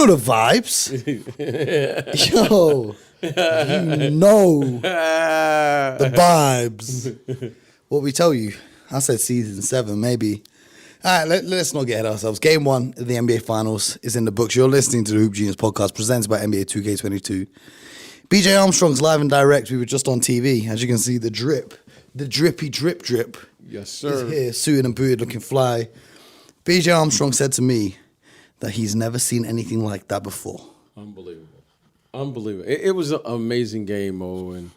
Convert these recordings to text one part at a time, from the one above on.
know the vibes. Yo, you know the vibes. What we tell you? I said season 7, maybe. All right, let's not get ahead of ourselves. Game 1 of the NBA Finals is in the books. You're listening to the Hoop Genius podcast presented by NBA 2K22. BJ Armstrong's live and direct. We were just on TV. As you can see, the drippy drip. Yes, sir. He's here, suited and booted, looking fly. BJ Armstrong said to me that he's never seen anything like that before. Unbelievable. It was an amazing game, Mo. And,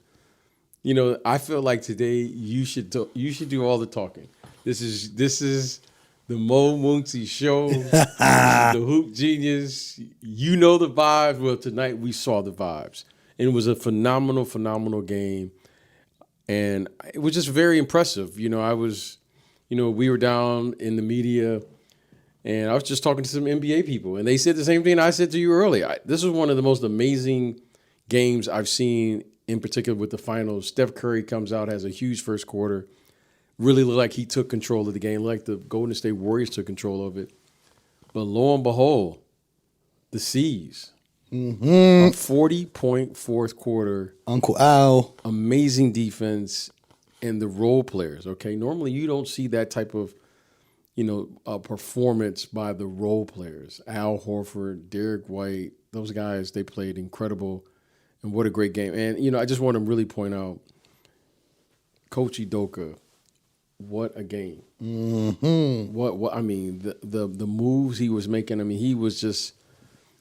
you know, I feel like today you should do all the talking. This is the Mo Mooncey show, the Hoop Genius. You know the vibes. Well, tonight we saw the vibes. And it was a phenomenal game. And it was just very impressive. You know, we were down in the media, and I was just talking to some NBA people, and they said the same thing I said to you earlier. This was one of the most amazing games I've seen, in particular with the finals. Steph Curry comes out, has a huge first quarter, really looked like he took control of the game, like the Golden State Warriors took control of it. But lo and behold, the C's. A 40-point fourth quarter. Uncle Al. Amazing defense. And the role players, okay? Normally you don't see that type of, performance by the role players. Al Horford, Derek White, those guys, they played incredible. And what a great game. And, I just want to really point out Coach Udoka, what a game. Mm-hmm. What I mean, the moves he was making, he was just,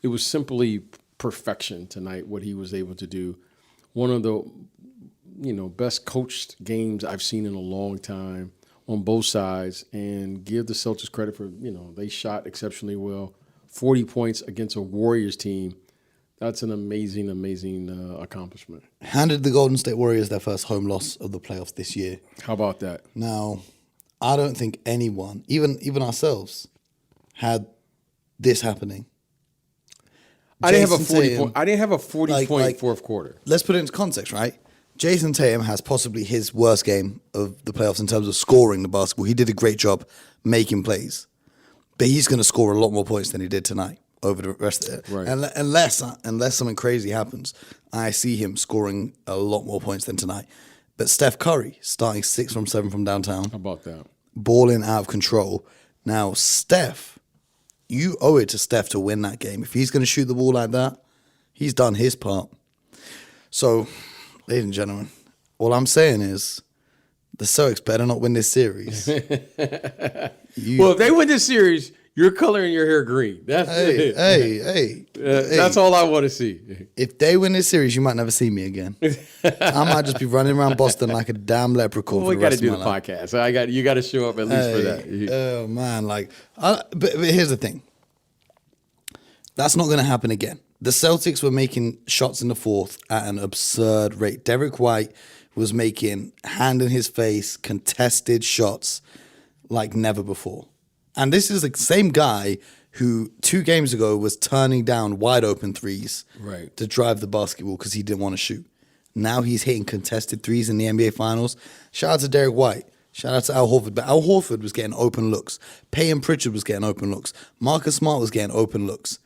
it was simply perfection tonight, what he was able to do. One of the best coached games I've seen in a long time on both sides, and give the Celtics credit for, they shot exceptionally well. 40 points against a Warriors team. That's an amazing accomplishment. Handed the Golden State Warriors their first home loss of the playoffs this year. How about that? Now, I don't think anyone, even ourselves, had this happening. I didn't have a 40-point fourth quarter. Let's put it into context, right? Jason Tatum has possibly his worst game of the playoffs in terms of scoring the basketball. He did a great job making plays, but he's going to score a lot more points than he did tonight over the rest of it. Right. And unless something crazy happens, I see him scoring a lot more points than tonight. But Steph Curry starting 6 from 7 from downtown. How about that? Balling out of control. Now, Steph, you owe it to Steph to win that game. If he's going to shoot the ball like that, he's done his part. So, ladies and gentlemen, all I'm saying is the Celtics better not win this series. Well, if they win this series, you're coloring your hair green. That's it. Hey. That's all I want to see. If they win this series, you might never see me again. I might just be running around Boston like a damn leprechaun. Well, we got to do the podcast. You got to show up at least for that. Oh man, but here's the thing. That's not going to happen again. The Celtics were making shots in the fourth at an absurd rate. Derek White was making hand in his face, contested shots like never before. And this is the same guy who 2 games ago was turning down wide open threes to drive the basketball because he didn't want to shoot. Now he's hitting contested threes in the NBA Finals. Shout out to Derek White. Shout out to Al Horford. But Al Horford was getting open looks. Peyton Pritchard was getting open looks. Marcus Smart was getting open looks.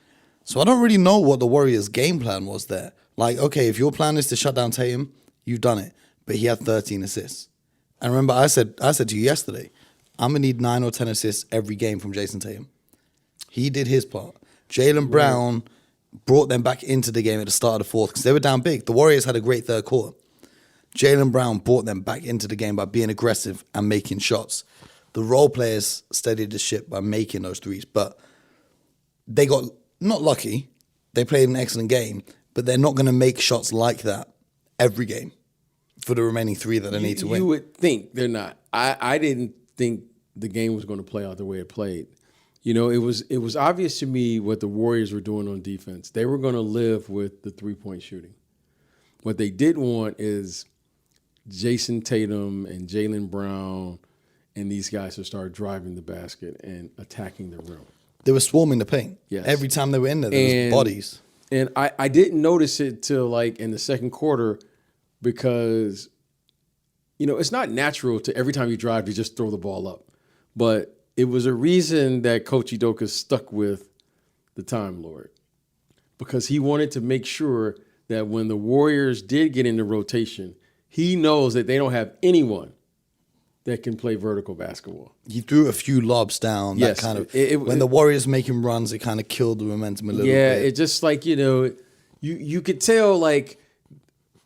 So I don't really know what the Warriors' game plan was there. Like, okay, if your plan is to shut down Tatum, you've done it. But he had 13 assists. And remember, I said to you yesterday, I'm going to need 9 or 10 assists every game from Jason Tatum. He did his part. Jaylen Brown brought them back into the game at the start of the fourth because they were down big. The Warriors had a great third quarter. Jaylen Brown brought them back into the game by being aggressive and making shots. The role players steadied the ship by making those threes, but they got not lucky. They played an excellent game, but they're not going to make shots like that every game for the remaining 3 that they need to win. You would think they're not. I didn't think the game was going to play out the way it played. It was obvious to me what the Warriors were doing on defense. They were going to live with the 3-point shooting. What they did want is Jason Tatum and Jaylen Brown and these guys to start driving the basket and attacking the rim. They were swarming the paint. Yes. Every time they were in there was bodies. And I didn't notice it till in the second quarter because, it's not natural to every time you drive to just throw the ball up. But it was a reason that Coach Udoka stuck with the Time Lord. because he wanted to make sure that when the Warriors did get into rotation, he knows that they don't have anyone that can play vertical basketball. He threw a few lobs down. Yes, that kind of when the Warriors making runs, it kind of killed the momentum a little bit. Yeah, it just like, you could tell, like,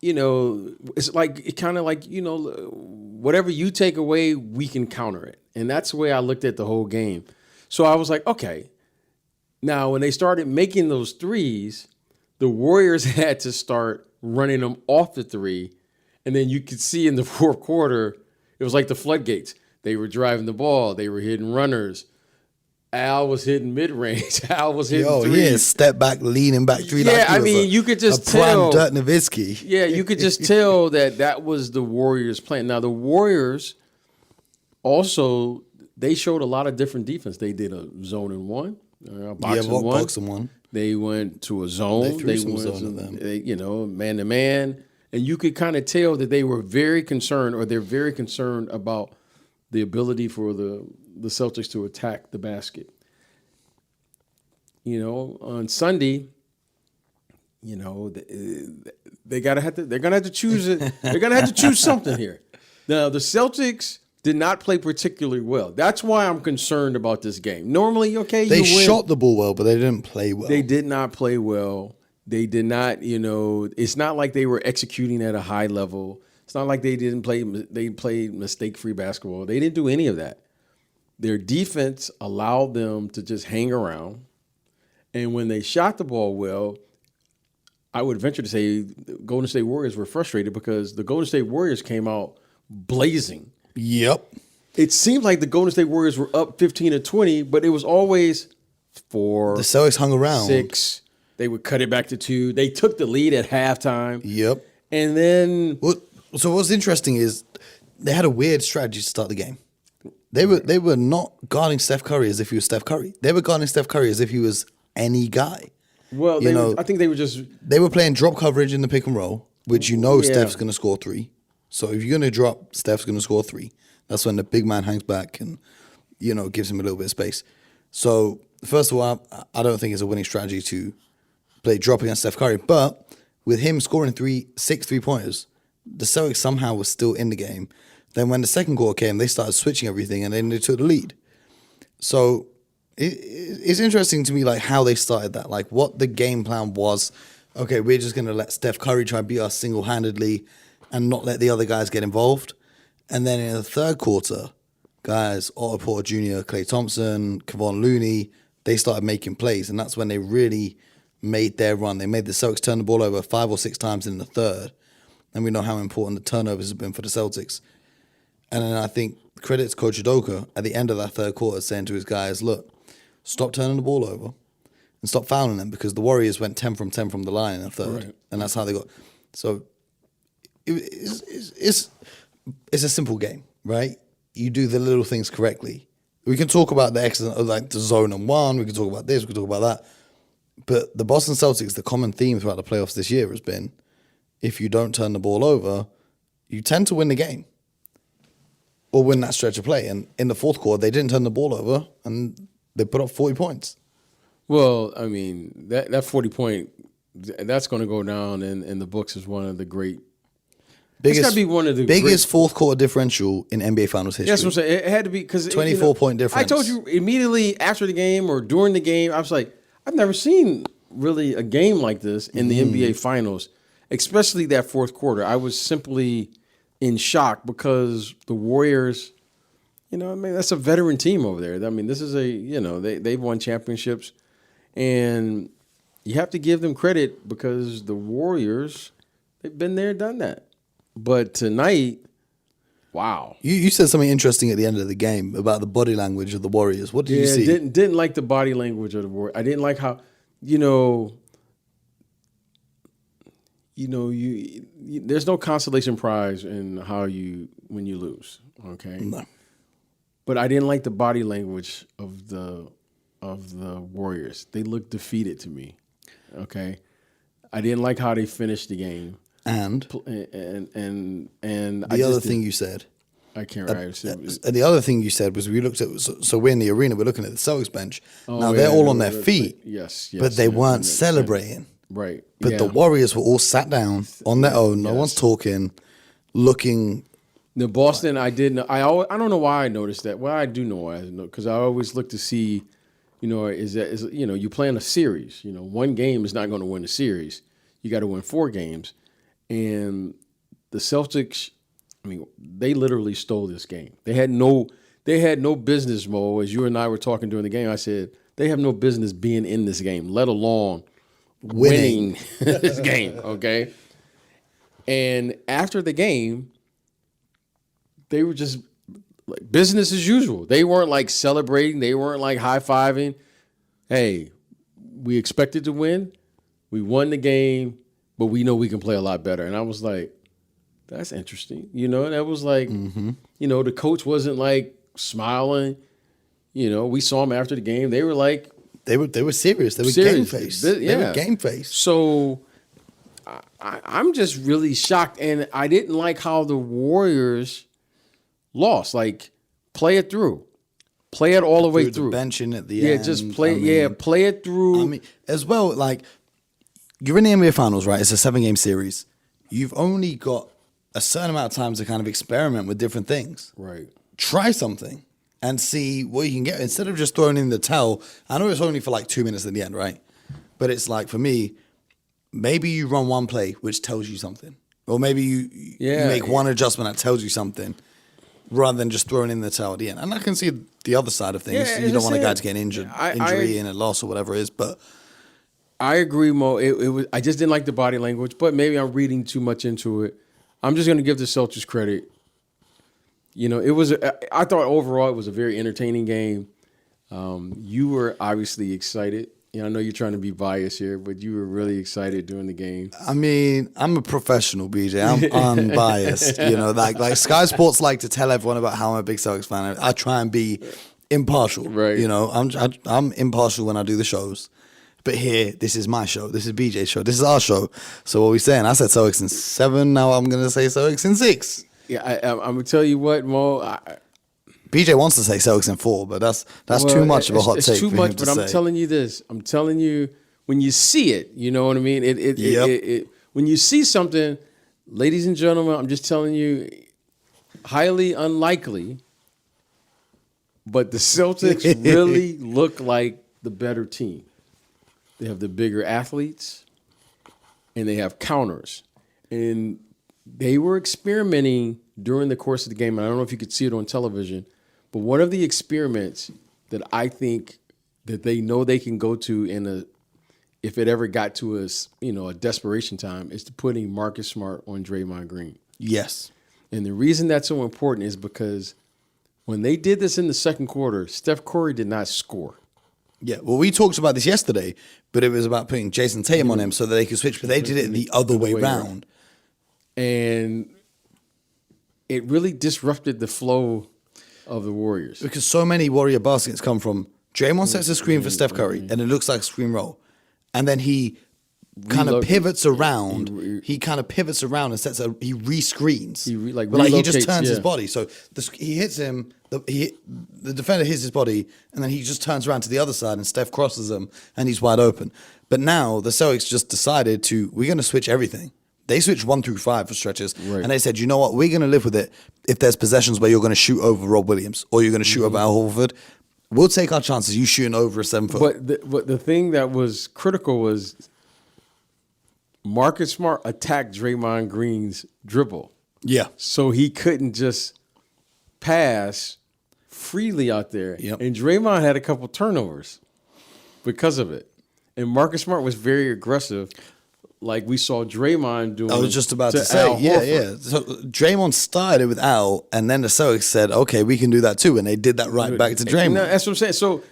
it's like, it kind of like, whatever you take away, we can counter it. And that's the way I looked at the whole game. So I was like, okay. Now, when they started making those threes, the Warriors had to start running them off the three. And then you could see in the fourth quarter, it was like the floodgates. They were driving the ball. They were hitting runners. Al was hitting mid-range. Al was hitting threes. Yeah, step back, leaning back three. Yeah, I mean, you could just tell. Prime Dirk Nowitzki. Yeah, you could just tell that was the Warriors plan. Now, the Warriors also, they showed a lot of different defense. They did a zone and one, box and one. They went to a zone. They threw some zone at them. Man to man. And you could kind of tell that they were very concerned, or they're very concerned about the ability for the Celtics to attack the basket. On Sunday, they're gonna have to choose it. They're gonna have to choose something here. Now, the Celtics did not play particularly well. That's why I'm concerned about this game. Normally, okay, they you win. shot the ball well, but they didn't play well. They did not play well. They did not, it's not like they were executing at a high level. It's not like they played mistake-free basketball. They didn't do any of that. Their defense allowed them to just hang around. And when they shot the ball well, I would venture to say the Golden State Warriors were frustrated because the Golden State Warriors came out blazing. Yep. It seemed like the Golden State Warriors were up 15 or 20, but it was always 4. The Celtics hung around. 6. They would cut it back to 2. They took the lead at halftime. Yep. And then... So what's interesting is they had a weird strategy to start the game. They were not guarding Steph Curry as if he was Steph Curry. They were guarding Steph Curry as if he was any guy. Well, I think they were just... They were playing drop coverage in the pick and roll, which Steph's going to score 3. So if you're going to drop, Steph's going to score 3. That's when the big man hangs back and, gives him a little bit of space. So, first of all, I don't think it's a winning strategy to play drop against Steph Curry. But with him scoring 6 3-pointers, the Celtics somehow were still in the game. Then when the second quarter came, they started switching everything and then they took the lead. So it's interesting to me, like, how they started that, like what the game plan was. Okay, we're just going to let Steph Curry try and beat us single-handedly and not let the other guys get involved. And then in the third quarter, guys, Otto Porter Jr., Klay Thompson, Kevon Looney, they started making plays. And that's when they really made their run. They made the Celtics turn the ball over 5 or 6 times in the third. And we know how important the turnovers have been for the Celtics. And then I think credits Coach Udoka at the end of that third quarter saying to his guys, look, stop turning the ball over and stop fouling them, because the Warriors went 10 from 10 from the line in the third. Right. And that's how they got. So it's a simple game, right? You do the little things correctly. We can talk about the excellent, like the zone and one. We can talk about this. We can talk about that. But the Boston Celtics, the common theme throughout the playoffs this year has been, if you don't turn the ball over, you tend to win the game or win that stretch of play. And in the fourth quarter, they didn't turn the ball over and they put up 40 points. Well, I mean, that 40-point, that's going to go down in the books as one of the great. It's got to be one of the biggest fourth quarter differential in NBA Finals history. That's what I'm saying. It had to be because 24-point difference. I told you immediately after the game or during the game, I was like, I've never seen really a game like this in the NBA Finals, especially that fourth quarter. I was simply in shock because the Warriors, that's a veteran team over there. I mean, this is they've won championships, and you have to give them credit because the Warriors, they've been there, done that. But tonight, wow. You said something interesting at the end of the game about the body language of the Warriors. What did you see? Didn't like the body language of the Warriors. I didn't like how, there's no consolation prize in when you lose, okay? No. But I didn't like the body language of the Warriors. They looked defeated to me, okay? I didn't like how they finished the game. And the other thing you said, I can't remember. And the other thing you said was we looked at, so we're in the arena, we're looking at the Celtics bench. Now they're all on their feet, yes, but they weren't celebrating. Right. But the Warriors were all sat down on their own. No one's talking, looking. The Boston, I didn't. I don't know why I noticed that. Well, I do know why, because I always look to see, you playing a series. One game is not going to win a series. You got to win 4 games, and the Celtics. I mean, they literally stole this game. They had no business, Mo. As you and I were talking during the game, I said they have no business being in this game, let alone winning this game. Okay, and after the game, they were just like business as usual. They weren't like celebrating. They weren't like high-fiving. Hey, we expected to win. We won the game, but we know we can play a lot better. And I was like, that's interesting. That was like, the coach wasn't like smiling. We saw him after the game. They were like, they were serious. They were game face. They were game face. So I'm just really shocked. And I didn't like how the Warriors lost. Like, play it through. Play it all the way through. Benching at the end. Yeah, just play. Play it through. I mean, as well, like, you're in the NBA Finals, right? It's a 7-game series. You've only got a certain amount of time to kind of experiment with different things. Right. Try something and see what you can get. Instead of just throwing in the towel, I know it's only for like 2 minutes at the end, right? But it's like, for me, maybe you run one play which tells you something. Or maybe you make one adjustment that tells you something rather than just throwing in the towel at the end. And I can see the other side of things. You don't want a guy to get an injury and a loss or whatever it is, but I agree, Mo. It was. I just didn't like the body language, but maybe I'm reading too much into it. I'm just going to give the Celtics credit. It was. I thought overall it was a very entertaining game. You were obviously excited. I know you're trying to be biased here, but you were really excited during the game. I mean, I'm a professional, BJ. I'm unbiased. Like Sky Sports like to tell everyone about how I'm a big Celtics fan. I try and be impartial. Right. I'm impartial when I do the shows. But here, this is my show. This is BJ's show. This is our show. So what are we saying? I said Celtics in 7. Now I'm going to say Celtics in 6. Yeah, I'm going to tell you what, Mo. BJ wants to say Celtics in 4, but that's too much of a hot take. It's too much, but I'm telling you this. I'm telling you, when you see it, you know what I mean? When you see something, ladies and gentlemen, I'm just telling you, highly unlikely, but the Celtics really look like the better team. They have the bigger athletes, and they have counters. And they were experimenting during the course of the game. And I don't know if you could see it on television, but one of the experiments that I think that they know they can go to if it ever got to a desperation time, is to putting Marcus Smart on Draymond Green. Yes. And the reason that's so important is because when they did this in the second quarter, Steph Curry did not score. Yeah, well, we talked about this yesterday, but it was about putting Jason Tatum on him so that they could switch, but they did it the other way round. And it really disrupted the flow of the Warriors. Because so many Warrior baskets come from Draymond sets a screen for Steph Curry, and it looks like a screen roll. And then he kind of pivots around. He kind of pivots around and he re-screens. He just turns his body. So he hits him. The defender hits his body, and then he just turns around to the other side, and Steph crosses him, and he's wide open. But now the Celtics just decided we're going to switch everything. They switched 1 through 5 for stretches, and they said, you know what, we're going to live with it if there's possessions where you're going to shoot over Rob Williams or you're going to shoot over Al Horford. We'll take our chances. You shooting over a 7-foot. But the thing that was critical was Marcus Smart attacked Draymond Green's dribble. Yeah. So he couldn't just pass freely out there. Yep. And Draymond had a couple turnovers because of it. And Marcus Smart was very aggressive, like we saw Draymond doing. I was just about to say, yeah. So Draymond started with Al, and then the Celtics said, okay, we can do that too. And they did that right back to Draymond. That's what I'm saying. So,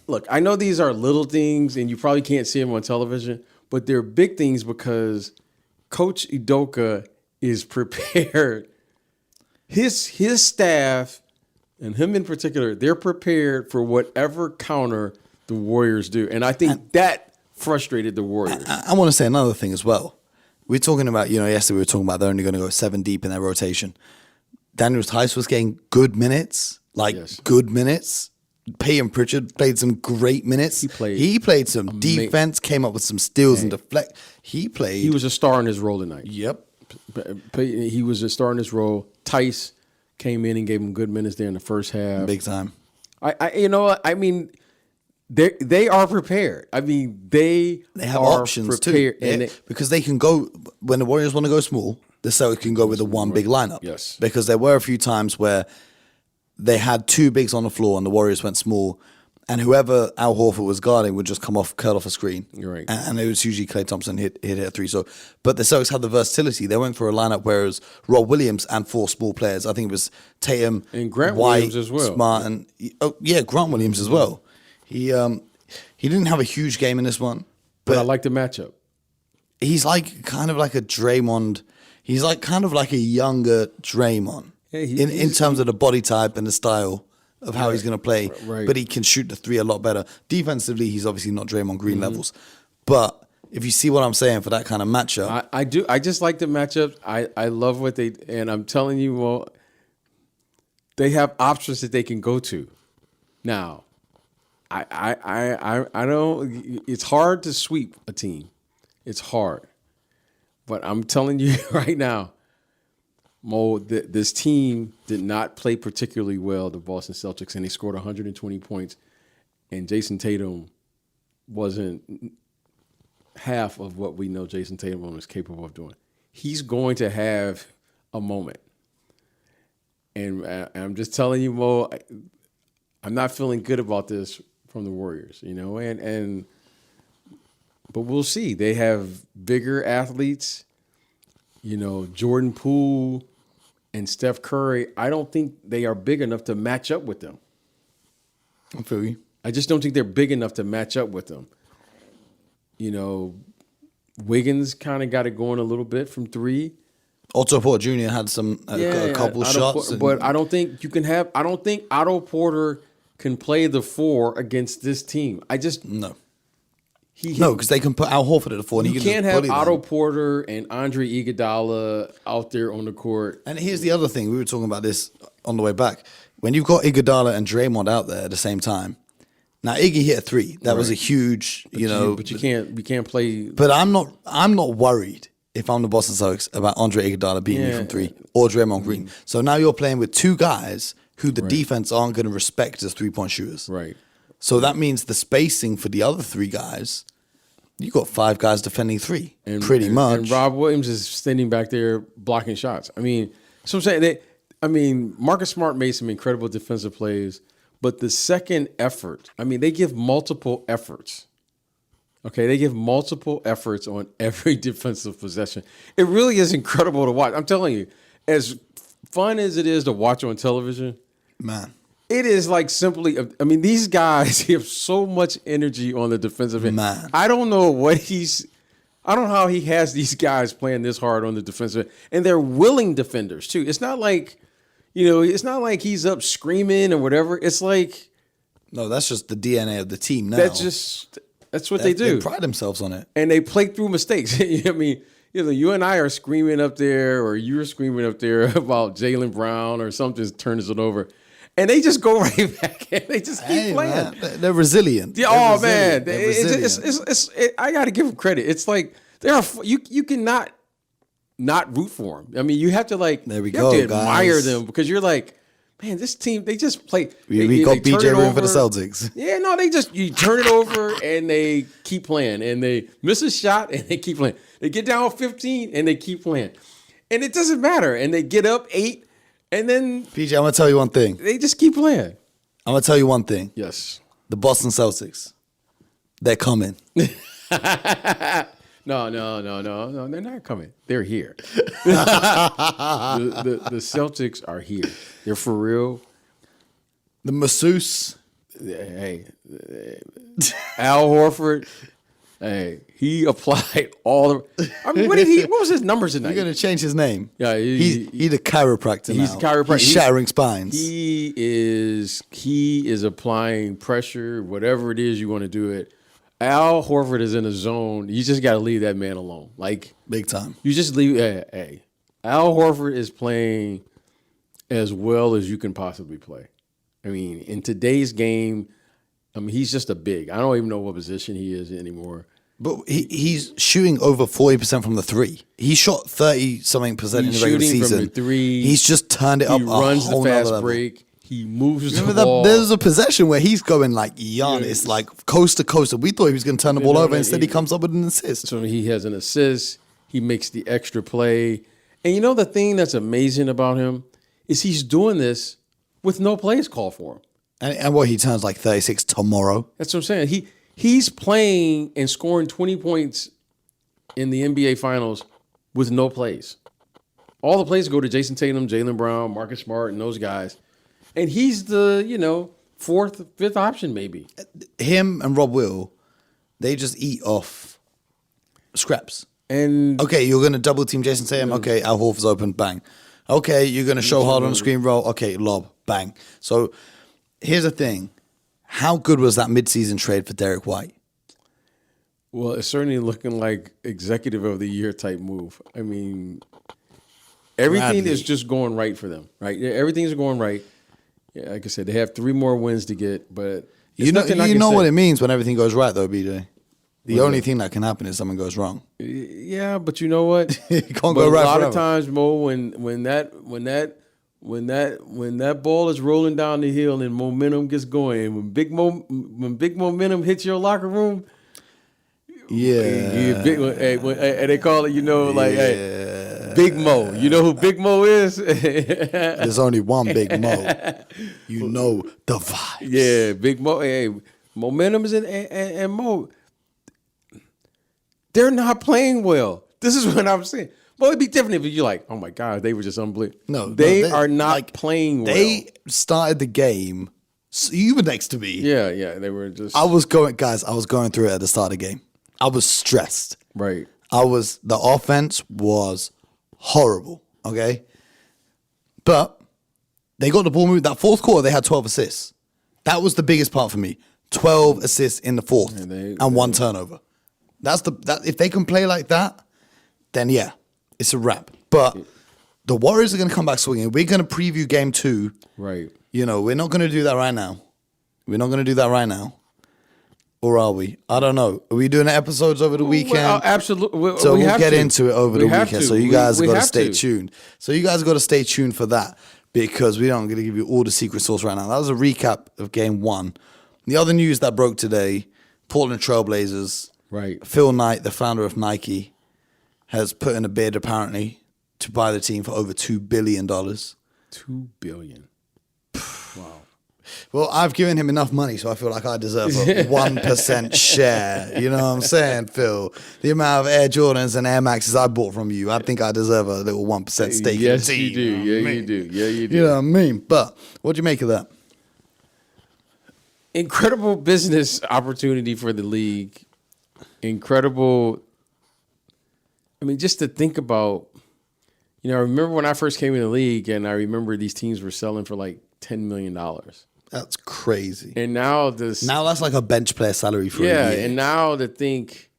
look, I know these are little things, and you probably can't see them on television, but they're big things because Coach Udoka is prepared. His staff, and him in particular, they're prepared for whatever counter the Warriors do. And I think that frustrated the Warriors. I want to say another thing as well. We're talking about, yesterday we were talking about they're only going to go 7 deep in their rotation. Daniel Tice was getting good minutes, good minutes. Peyton Pritchard played some great minutes. He played some defense, came up with some steals and deflect. He was a star in his role tonight. Yep. He was a star in his role. Tice came in and gave him good minutes there in the first half. Big time. I mean, they are prepared. I mean, they have are options prepared, too, because they can go when the Warriors want to go small. The Celtics can go with a one big lineup. Yes, because there were a few times where they had two bigs on the floor and the Warriors went small, and whoever Al Horford was guarding would just cut off a screen. You're right, and it was usually Klay Thompson hit a three. So, but the Celtics had the versatility. They went for a lineup where it was Rob Williams and four small players. I think it was Tatum and Grant White, Williams as well. Smart, and Grant Williams as well. He didn't have a huge game in this one, but I like the matchup. He's kind of like a Draymond. He's kind of like a younger Draymond in terms of the body type and the style of how he's going to play. Right. But he can shoot the three a lot better. Defensively, he's obviously not Draymond Green levels. But if you see what I'm saying for that kind of matchup. I do. I just like the matchup. I love what they, and I'm telling you, well, they have options that they can go to. Now, I don't, it's hard to sweep a team. It's hard. But I'm telling you right now, Mo, this team did not play particularly well, the Boston Celtics, and they scored 120 points, and Jason Tatum wasn't half of what we know Jason Tatum is capable of doing. He's going to have a moment. And I'm just telling you, Mo, I'm not feeling good about this from the Warriors, but we'll see. They have bigger athletes, Jordan Poole and Steph Curry. I don't think they are big enough to match up with them. I feel you. I just don't think they're big enough to match up with them. Wiggins kind of got it going a little bit from three. Otto Porter Jr. had a couple shots. But I don't think you can have. I don't think Otto Porter can play the four against this team. No, because they can put Al Horford at the four. And you can't have Otto Porter and Andre Iguodala out there on the court. And here's the other thing: we were talking about this on the way back. When you've got Iguodala and Draymond out there at the same time, now Iggy hit a three. That was a huge, But you can't play. But I'm not worried if I'm the Boston Celtics about Andre Iguodala beating me from three or Draymond Green. So now you're playing with two guys who the defense aren't going to respect as 3-point shooters. Right. So that means the spacing for the other three guys, you got five guys defending three, pretty much. And Rob Williams is standing back there blocking shots. I mean, so I'm saying Marcus Smart made some incredible defensive plays, but the second effort, they give multiple efforts. Okay, they give multiple efforts on every defensive possession. It really is incredible to watch. I'm telling you, as fun as it is to watch on television, man, it is these guys have so much energy on the defensive end. Man. I don't know how he has these guys playing this hard on the defensive end. And they're willing defenders too. It's not like, he's up screaming or whatever. It's like, no, that's just the DNA of the team now. That's what they do. They pride themselves on it. And they play through mistakes. You and I are screaming up there, or you're screaming up there about Jaylen Brown or something turns it over. And they just go right back and they just keep playing. Man, they're resilient. Yeah, man. I got to give them credit. It's like you cannot not root for them. You have to admire them because you're like, man, this team, they just play. We got BJ rooting for the Celtics. Yeah, no, you turn it over and they keep playing. And they miss a shot and they keep playing. They get down 15 and they keep playing. And it doesn't matter. And they get up 8 and then. PJ, I'm going to tell you one thing. They just keep playing. I'm going to tell you one thing. Yes. The Boston Celtics, they're coming. No, they're not coming. They're here. The Celtics are here. They're for real. The masseuse. Hey, Al Horford. Hey, he applied all the. What was his numbers tonight? You're going to change his name. Yeah, he's the chiropractor now. He's the chiropractor. He's shattering spines. He is applying pressure, whatever it is you want to do it. Al Horford is in a zone. You just got to leave that man alone. Big time. You just leave. Hey, Al Horford is playing as well as you can possibly play. I mean, in today's game, I mean, he's just a big. I don't even know what position he is anymore. But he's shooting over 40% from the three. He shot 30-something% in the regular season. From the three. He's just turned it up. He runs a whole the fast nother level. break. He moves the Remember ball. there's a possession where he's going like Giannis, like coast to coast. And we thought he was going to turn the ball over. Instead, he comes up with an assist. So he has an assist. He makes the extra play. And you know the thing that's amazing about him is he's doing this with no plays called for him. And what, he turns like 36 tomorrow? That's what I'm saying. He's playing and scoring 20 points in the NBA Finals with no plays. All the plays go to Jason Tatum, Jaylen Brown, Marcus Smart, and those guys. And he's the, fourth, fifth option maybe. Him and Rob Will, they just eat off scraps. And okay, you're going to double team Jason Tatum. Okay, Al Horford's open, bang. Okay, you're going to show hard on the screen roll. Okay, lob, bang. So here's the thing. How good was that midseason trade for Derek White? Well, it's certainly looking like executive of the year type move. I mean, everything is just going right for them, right? Everything's going right. Yeah, like I said, they have 3 more wins to get, but you know what it means when everything goes right, though, BJ. The only thing that can happen is something goes wrong. Yeah, but you know what? It can't go right. A lot forever. of times, Mo, when that ball is rolling down the hill and momentum gets going, when big momentum hits your locker room, yeah, they call it, hey, Big Mo. You know who Big Mo is? There's only one Big Mo. You know the vibes. Yeah, Big Mo. Hey, momentum is and Mo. They're not playing well. This is what I'm saying. Well, it'd be different if you're like, oh my God, they were just unbelievable. No, they are not playing well. They started the game. So you were next to me. Yeah, they were just. I was going through it at the start of the game. I was stressed. Right. The offense was horrible. Okay. But they got the ball moving. That fourth quarter, they had 12 assists. That was the biggest part for me. 12 assists in the fourth and 1 turnover. If they can play like that, then yeah, it's a wrap. But the Warriors are going to come back swinging. We're going to preview game 2. Right. We're not going to do that right now. Or are we? I don't know. Are we doing episodes over the weekend? Well, absolutely. So we'll get into it over the weekend. So you guys got to stay tuned. So you guys got to stay tuned for that because we don't going to give you all the secret sauce right now. That was a recap of game 1. The other news that broke today, Portland Trailblazers. Right. Phil Knight, the founder of Nike, has put in a bid apparently to buy the team for over $2 billion. $2 billion. Wow. Well, I've given him enough money, so I feel like I deserve a 1% share. You know what I'm saying, Phil? The amount of Air Jordans and Air Maxes I bought from you, I think I deserve a little 1% stake in the team. You do. You do. Yeah, you do. You know what I mean? But what do you make of that? Incredible business opportunity for the league. Incredible. I mean, just to think about, I remember when I first came in the league and I remember these teams were selling for like $10 million. That's crazy. And now that's like a bench player salary for a year. And now to think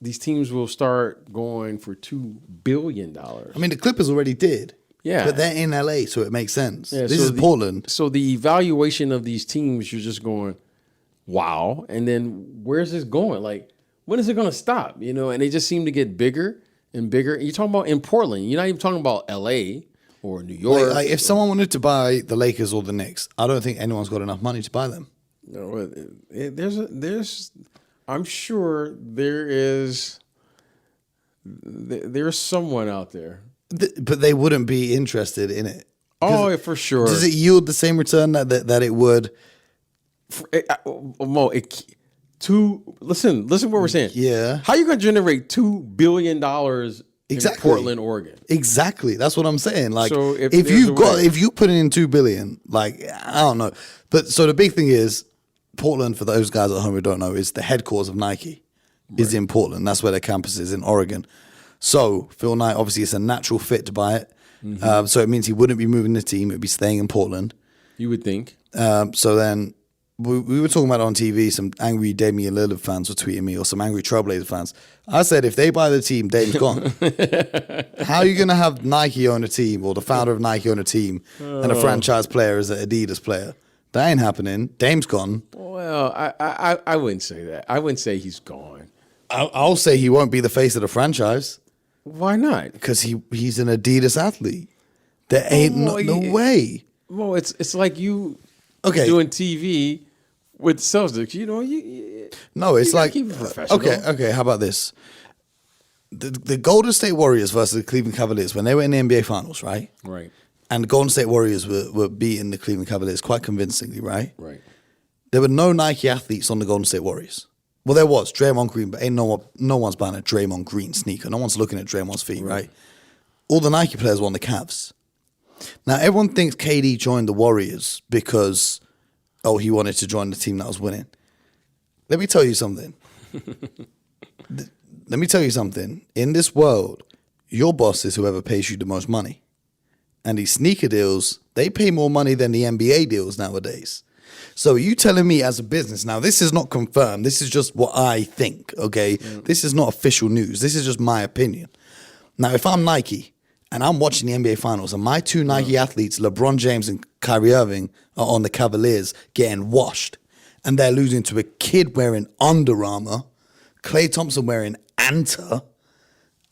these teams will start going for $2 billion. I mean, the Clippers already did. Yeah. But they're in LA, so it makes sense. Yeah, this is Portland. So the evaluation of these teams, you're just going, wow. And then where's this going? Like, when is it going to stop? And they just seem to get bigger and bigger. You're talking about in Portland. You're not even talking about LA or New York. Like if someone wanted to buy the Lakers or the Knicks, I don't think anyone's got enough money to buy them. No, I'm sure there's someone out there. But they wouldn't be interested in it. Oh, for sure. Does it yield the same return that it would? Mo, listen what we're saying. Yeah. How are you going to generate $2 billion in Portland, Oregon? Exactly. That's what I'm saying. Like, so if you put in $2 billion, like, I don't know. But so the big thing is, Portland, for those guys at home who don't know, is the headquarters of Nike. Is in Portland. That's where their campus is in Oregon. So Phil Knight, obviously, it's a natural fit to buy it. Mm-hmm. So it means he wouldn't be moving the team; it'd be staying in Portland. You would think. So then we were talking about it on TV. Some angry Damian Lillard fans were tweeting me, or some angry Trailblazer fans. I said, if they buy the team, Dame's gone. How are you going to have Nike on a team, or the founder of Nike on a team, and a franchise player as an Adidas player? That ain't happening. Dame's gone. Well, I wouldn't say that. I wouldn't say he's gone. I'll say he won't be the face of the franchise. Why not? Because he's an Adidas athlete. There ain't no way. Well, it's like you doing TV with the Celtics. You know, no, it's like keep it professional. Okay. How about this? The Golden State Warriors versus the Cleveland Cavaliers when they were in the NBA Finals, right? Right. And the Golden State Warriors were beating the Cleveland Cavaliers quite convincingly, right? Right. There were no Nike athletes on the Golden State Warriors. Well, there was Draymond Green, but ain't no one's buying a Draymond Green sneaker. No one's looking at Draymond's feet, right? All the Nike players were on the Cavs. Now, everyone thinks KD joined the Warriors because, he wanted to join the team that was winning. Let me tell you something. In this world, your boss is whoever pays you the most money. And these sneaker deals, they pay more money than the NBA deals nowadays. So you telling me as a business, now this is not confirmed, this is just what I think, okay? This is not official news, this is just my opinion. Now, if I'm Nike and I'm watching the NBA Finals and my two Nike athletes, LeBron James and Kyrie Irving, are on the Cavaliers getting washed, and they're losing to a kid wearing Under Armour, Klay Thompson wearing Anta,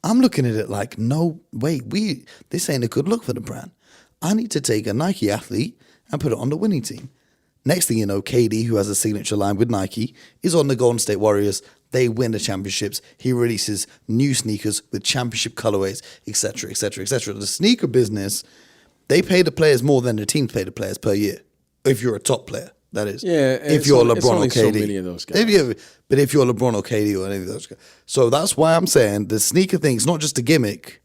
I'm looking at it like, no, wait, this ain't a good look for the brand. I need to take a Nike athlete and put it on the winning team. Next thing you know, KD, who has a signature line with Nike, is on the Golden State Warriors. They win the championships. He releases new sneakers with championship colorways, etc., etc., etc. The sneaker business, they pay the players more than the teams pay the players per year. If you're a top player, that is. Yeah. If you're LeBron or KD. So many of those guys. But if you're LeBron or KD or any of those guys. So that's why I'm saying the sneaker thing is not just a gimmick.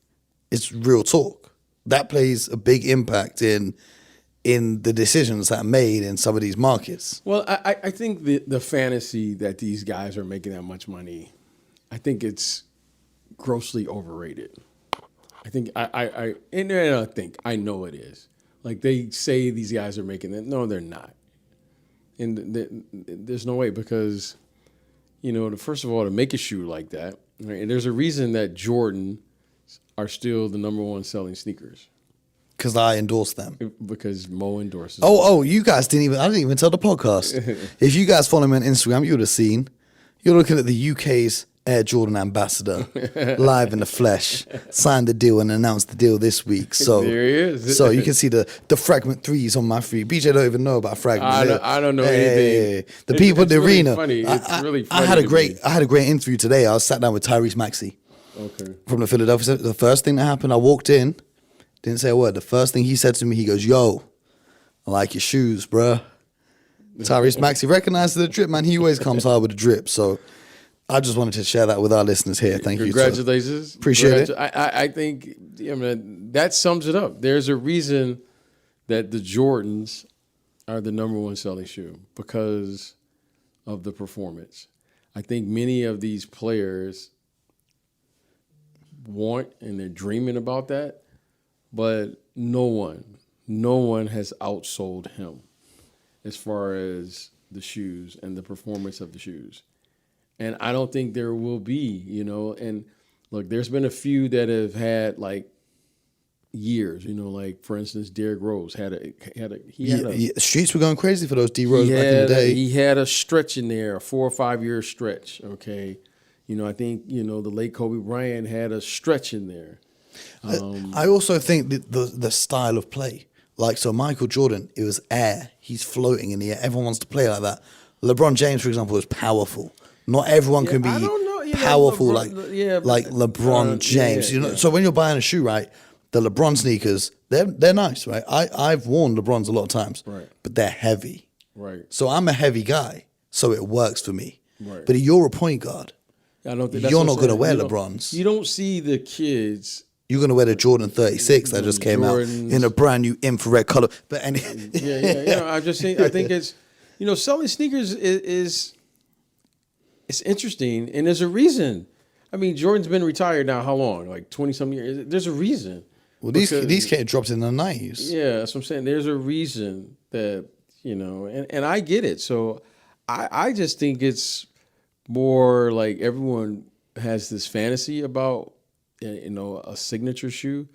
It's real talk. That plays a big impact in the decisions that are made in some of these markets. Well, I think the fantasy that these guys are making that much money, I think it's grossly overrated. I know it is. Like they say these guys are making that. No, they're not. And there's no way because, first of all, to make a shoe like that, right, and there's a reason that Jordan are still the number one selling sneakers. Because I endorse them. Because Mo endorses them. You guys I didn't even tell the podcast. If you guys follow me on Instagram, you would have seen. You're looking at the UK's Air Jordan ambassador, live in the flesh, signed the deal and announced the deal this week. So there he is. So you can see the fragment threes on my feed. BJ don't even know about fragments. I don't know anything. The people in the really arena. Funny. It's really funny. I had a great interview today. I sat down with Tyrese Maxey. Okay. From the Philadelphia. The first thing that happened, I walked in. Didn't say a word. The first thing he said to me, he goes, "Yo, I like your shoes, bruh." Tyrese Maxey recognized the drip, man. He always comes hard with the drip. So I just wanted to share that with our listeners here. Thank you. Congratulations. Appreciate it. I think that sums it up. There's a reason that the Jordans are the number one selling shoe because of the performance. I think many of these players want and they're dreaming about that. But no one has outsold him as far as the shoes and the performance of the shoes. And I don't think there will be, and look, there's been a few that have had like years, like for instance, Derrick Rose streets were going crazy for those D Rose back in the day. He had a stretch in there, a 4 or 5 year stretch. Okay. I think, the late Kobe Bryant had a stretch in there. I also think that the style of play, like so Michael Jordan, it was air. He's floating in the air. Everyone wants to play like that. LeBron James, for example, is powerful. Not everyone can be powerful like LeBron James. Yeah. So when you're buying a shoe, right, the LeBron sneakers, they're nice, right? I've worn LeBrons a lot of times, right, but they're heavy. Right. So I'm a heavy guy, so it works for me. Right. But you're a point guard. I don't think you're not going to wear LeBrons. You don't see the kids. You're going to wear the Jordan 36 that just came out in a brand new infrared color. But I think it's, selling sneakers is it's interesting, and there's a reason. I mean, Jordan's been retired now how long? Like 20-some years. There's a reason. Well, these came dropped in the 90s. Yeah, that's what I'm saying. There's a reason that, and I get it. So I just think it's more like everyone has this fantasy about, a signature shoe.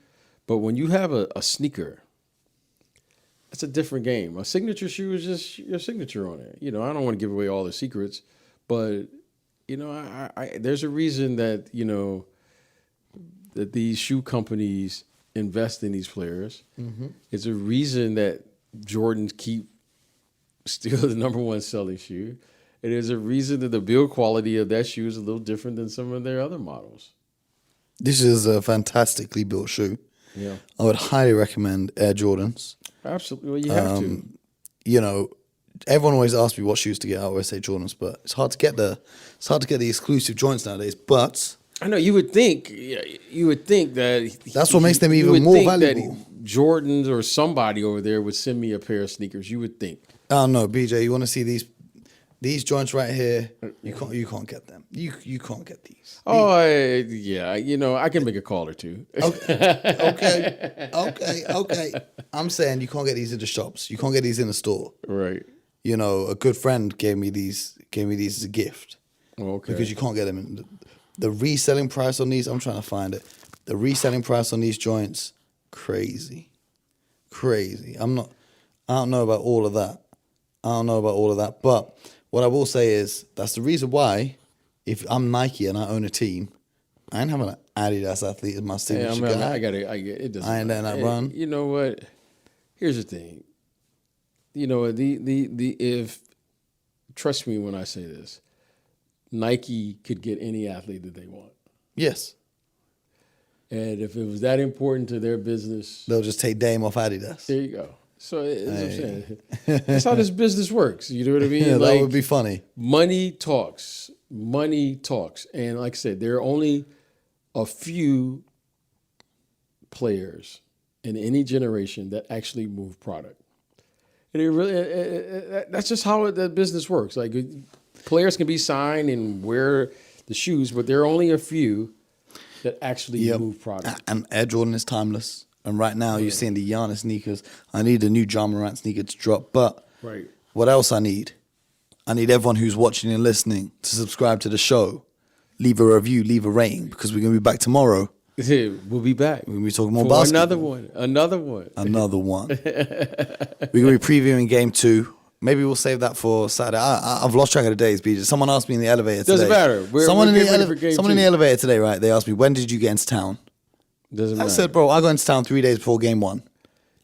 But when you have a sneaker, it's a different game. A signature shoe is just your signature on it. I don't want to give away all the secrets, but, there's a reason that, that these shoe companies invest in these players. Mm-hmm. It's a reason that Jordans keep still the number one selling shoe. It is a reason that the build quality of that shoe is a little different than some of their other models. This is a fantastically built shoe. Yeah, I would highly recommend Air Jordans. Absolutely, well, you have to. Everyone always asks me what shoes to get. I always say Jordans, but it's hard to get the exclusive joints nowadays. But I know you would think that that's what makes them even more valuable. That Jordans or somebody over there would send me a pair of sneakers. You would think. Oh no, BJ, you want to see these joints right here? You can't get them. You can't get these. I can make a call or two. Okay. I'm saying you can't get these in the shops. You can't get these in the store. Right. A good friend gave me these as a gift. Okay. Because you can't get them in the reselling price on these. I'm trying to find it. The reselling price on these joints, crazy. I don't know about all of that. But what I will say is that's the reason why, if I'm Nike and I own a team, I ain't having an Adidas athlete as my signature guy. I get it. Doesn't I ain't letting that run. You know what? Here's the thing. If trust me when I say this, Nike could get any athlete that they want. Yes. And if it was that important to their business, they'll just take Dame off Adidas. There you go. So that's what I'm saying. That's how this business works. You know what I mean? Yeah, that would be funny. Money talks. And like I said, there are only a few players in any generation that actually move product. And that's just how the business works. Like, players can be signed and wear the shoes, but there are only a few that actually move product. And Air Jordan is timeless. And right now, you're seeing the Giannis sneakers. I need a new John Morant sneaker to drop. But what else I need? I need everyone who's watching and listening to subscribe to the show. Leave a review, leave a rating, because we're going to be back tomorrow. We'll be back. We're going to be talking more basketball. Another one. We're going to be previewing game 2. Maybe we'll save that for Saturday. I've lost track of the days, BJ. Someone asked me in the elevator today. Doesn't matter. Someone in the elevator today, right? They asked me, when did you get into town? Doesn't matter. I said, bro, I got into town 3 days before game 1.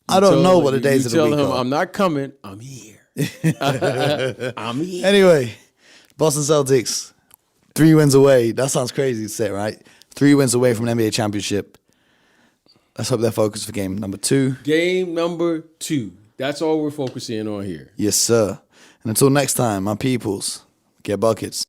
I don't know what the days of the week are. You tell him, I'm not coming. I'm here. I'm here. Anyway, Boston Celtics, 3 wins away. That sounds crazy to say, right? 3 wins away from an NBA championship. Let's hope they're focused for game number 2. Game number 2. That's all we're focusing on here. Yes, sir. And until next time, my peoples, get buckets.